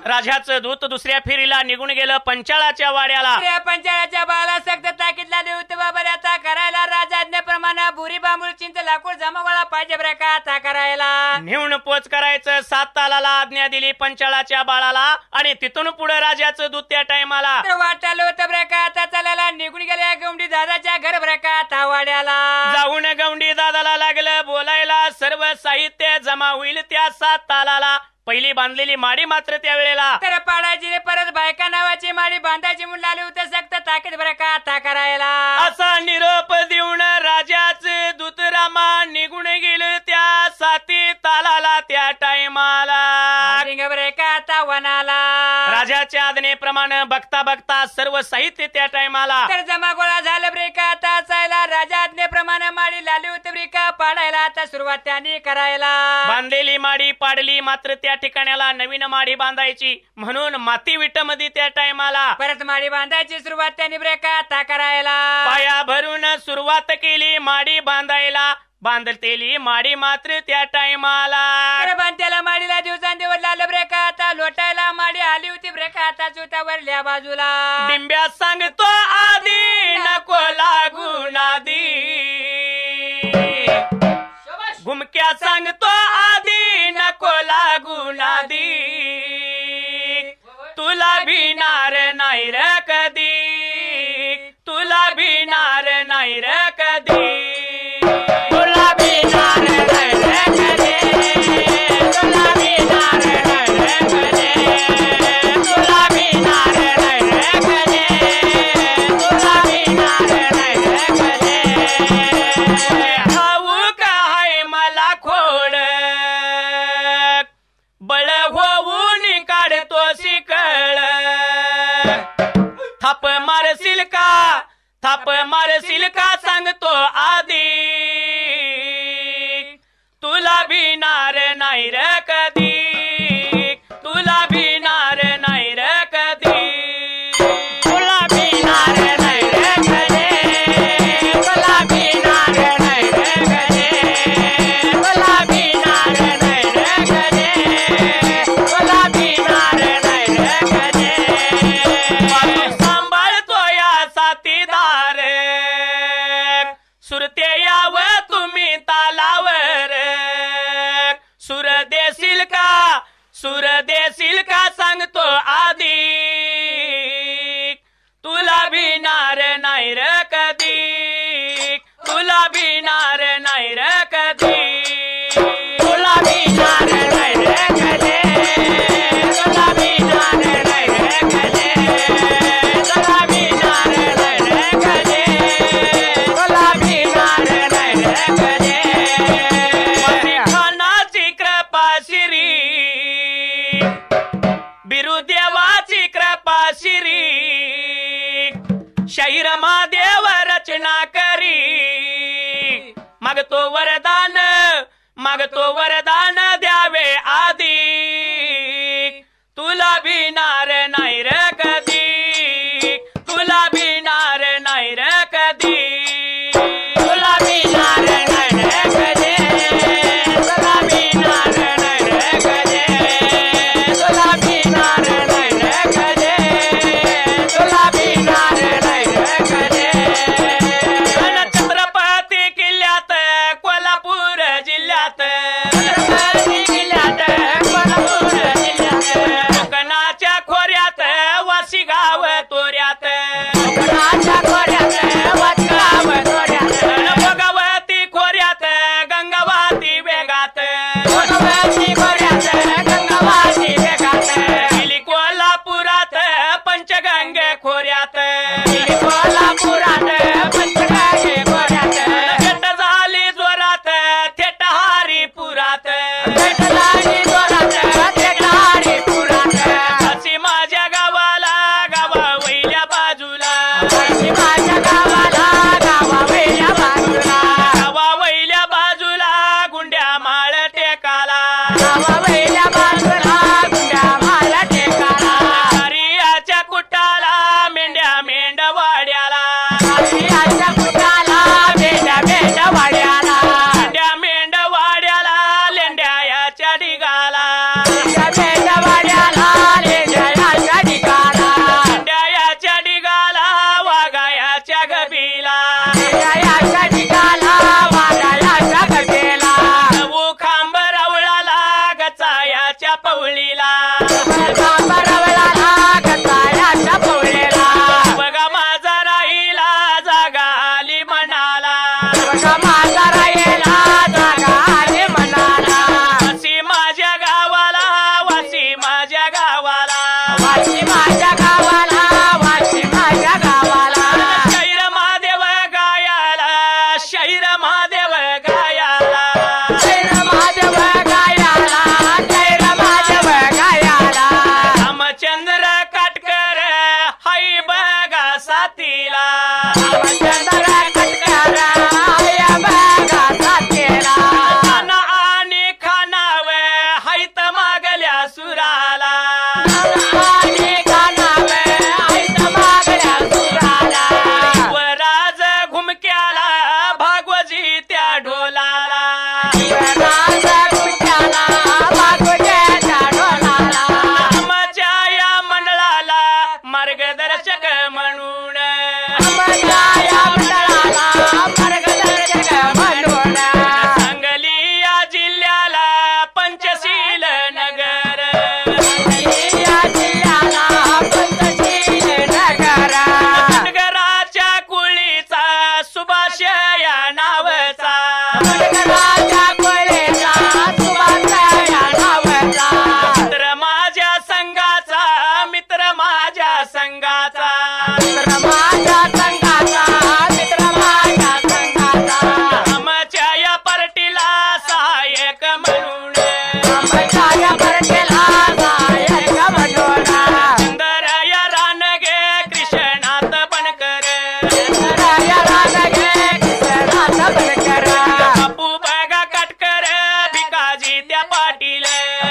Speaker 1: राजाचं दूत दुसऱ्या फेरीला निघून गेलं पंचाळाच्या वाड्याला.
Speaker 2: पंचाळाच्या बाला सक्त ताकीद लागली होती बाबा आता करायला. राजा आज्ञेप्रमाणे बुरी बांबूळ चिंच लाकूड जमावाला पाहिजे ब्रेका आता करायला.
Speaker 1: नेऊन पोच करायचं 7 तालाला आज्ञा दिली पंचाळाच्या बाळाला. आणि तिथून पुढे राजाचं दूत त्या टायमाला
Speaker 2: वाटलं होतं ब्रेका आता चालायला निघून गेल्या गवंडी दादाच्या घर ब्रेका आता वाड्याला.
Speaker 1: जाऊन गवंडी दादाला लागलं बोलायला. सर्व साहित्य जमा होईल त्या 7 तालाला. पहिली बांधलेली माडी मात्र त्यावेळेला
Speaker 2: तर पाडायची रे परत बायका नावाची माडी बांधायची म्हणून आली होते सक्त ताकीद बरं का आता करायला.
Speaker 1: असा निरोप देऊन राजाचे दूतरामा निघून गेले त्या साती तालाला त्या टाइमाला.
Speaker 2: बरे का आता वनाला
Speaker 1: राजाच्या आज्ञेप्रमाणे बघता बघता सर्व साहित्य त्या टाइमाला
Speaker 2: तर जमा गोळा झालं बरे का आता असायला. राजा आज्ञेप्रमाणे माडी लाली होती बरे का पाडायला आता सुरुवात त्यांनी करायला.
Speaker 1: बांधलेली माडी पाडली मात्र त्या ठिकाणाला नवीन माडी बांधायची म्हणून माती विटमध्ये त्या टाइमाला
Speaker 2: परत माडी बांधायची सुरुवात त्यांनी बरे का आता करायला.
Speaker 1: पाया भरून सुरुवात केली माडी बांधायला. बांधतेली माडी मात्र त्या टाइमाला
Speaker 2: बांधतेला माडीला दिवसांदिवस लागलं बरे का आता लोटायला माडी आली होती बरे का आता चुतावरल्या बाजूला.
Speaker 1: डिंब्या सांगतो आधी नको लागून आधी घुमक्या सांगतो आधी नको लागून आधी तुला भिणार नाही र कधी तुला भिणार नाही र कधी तुला भिणार नाही र कधी तुला भिणार नाही र कधी तुला भिणार नाही र कधी तुला भिणार नाही र कधी ठाऊक आहे मला खोड बळ होऊन काढतो शिकळ थाप मारशील का थाप मारशील का सांगतो आधी तुला भिणार नाही र कधी तुला भिणार नाही र कधी तुला भिणार नाही र कधी तुला भिणार नाही र कधी तुला भिणार नाही र कधी तुला भिणार नाही र कधी सांभाळतो या साथीदार सुरते याव तुम्ही तालावर सूर देशील का सांगतो आधी तुला भिणार नाही र कधी तुला भिणार नाही र कधी तुला भिणार नाही र कधी तुला भिणार नाही र कधी तुला भिणार नाही र कधी तुला भिणार नाही र कधी खानाची कृपा श्री बिरुदेवाची कृपा श्री शाहीर महादेव रचना करी मागतो वरदान द्यावे आधी तुला भिणार नाही र कधी तुला भिणार नाही र कधी तुला भिणार नाही र कधी तुला भिणार नाही र कधी तुला भिणार नाही र कधी तुला भिणार नाही र कधी छत्रपती किल्ल्यात कोल्हापूर जिल्ह्यात कोकणाच्या खोऱ्यात वाशी गाव तोऱ्यात भगवती खोऱ्यात गंगावती वेगात गेली कोल्हापुरात पंचगंगे खोऱ्यात थेट झाली जोरात थेट हरिपुरात अशी माझ्या गावाला गावा वैल्या बाजूला गावा वैल्या बाजूला गुंड्या माळ टेकाला हरियाच्या कुटाला मेंढ्या मेंढवाड्याला मेंढ्या मेंढवाड्याला लेंड्या याच्या ढिगाला लेंड्या याच्या ढिगाला वाघा याच्या गबीला नऊ खांब रवळाला गचा याच्या पवळीला बघा माझा राहिला जागा आली मनाला अशी माझ्या गावाला
Speaker 2: आणि कानावे ऐत मागल्या सुराला
Speaker 1: वराज घुमक्याला भागवजी त्या ढोलाला
Speaker 2: राजा कुट्याला बागुट्याच्या ढोलाला
Speaker 1: आमच्या या मंडळाला मार्गदर्शक म्हणून
Speaker 2: या मंडळाला मार्गदर्शक म्हणून
Speaker 1: सांगली या जिल्ह्याला पंचशील नगर
Speaker 2: या जिल्ह्याला पंचशील नगर
Speaker 1: नगराच्या कुळीचा सुभाष या नावचा
Speaker 2: राजा कोळेचा सुभाष या नावाचा
Speaker 1: मित्र माझ्या संघाचा मित्र माझ्या संघाचा
Speaker 2: मित्र माझ्या संघाचा मित्र माझ्या संघाचा
Speaker 1: आमच्या या पार्टीला सहाय्यक म्हणून
Speaker 2: आमच्या या परकेला सहाय्यक म्हणून
Speaker 1: सुंदर या रानगे कृष्णात बनकर
Speaker 2: या रानगे कृष्णात बनकर
Speaker 1: बापू बघा काटकर भिकाजी त्या पाटील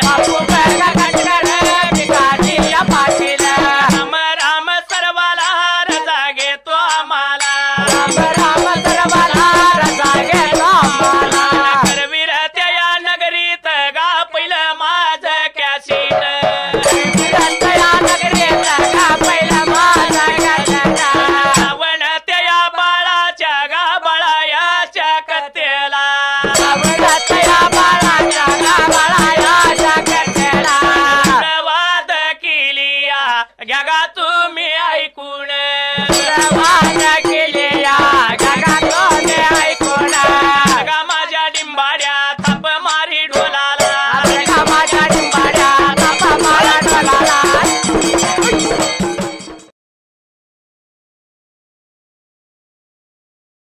Speaker 2: बापू बघा काटकर भिकाजी या पाटील
Speaker 1: राम राम सर्वाला रजा घेतो आम्हाला
Speaker 2: राम राम सर्वाला रजा घेतो आम्हाला
Speaker 1: करवीर त्या या नगरीत गा पहिलं माझं कॅसीट
Speaker 2: या नगरीत का पहिला माझा गाजला
Speaker 1: रावण त्या या बाळाच्या गा बाळायाच्या कथेला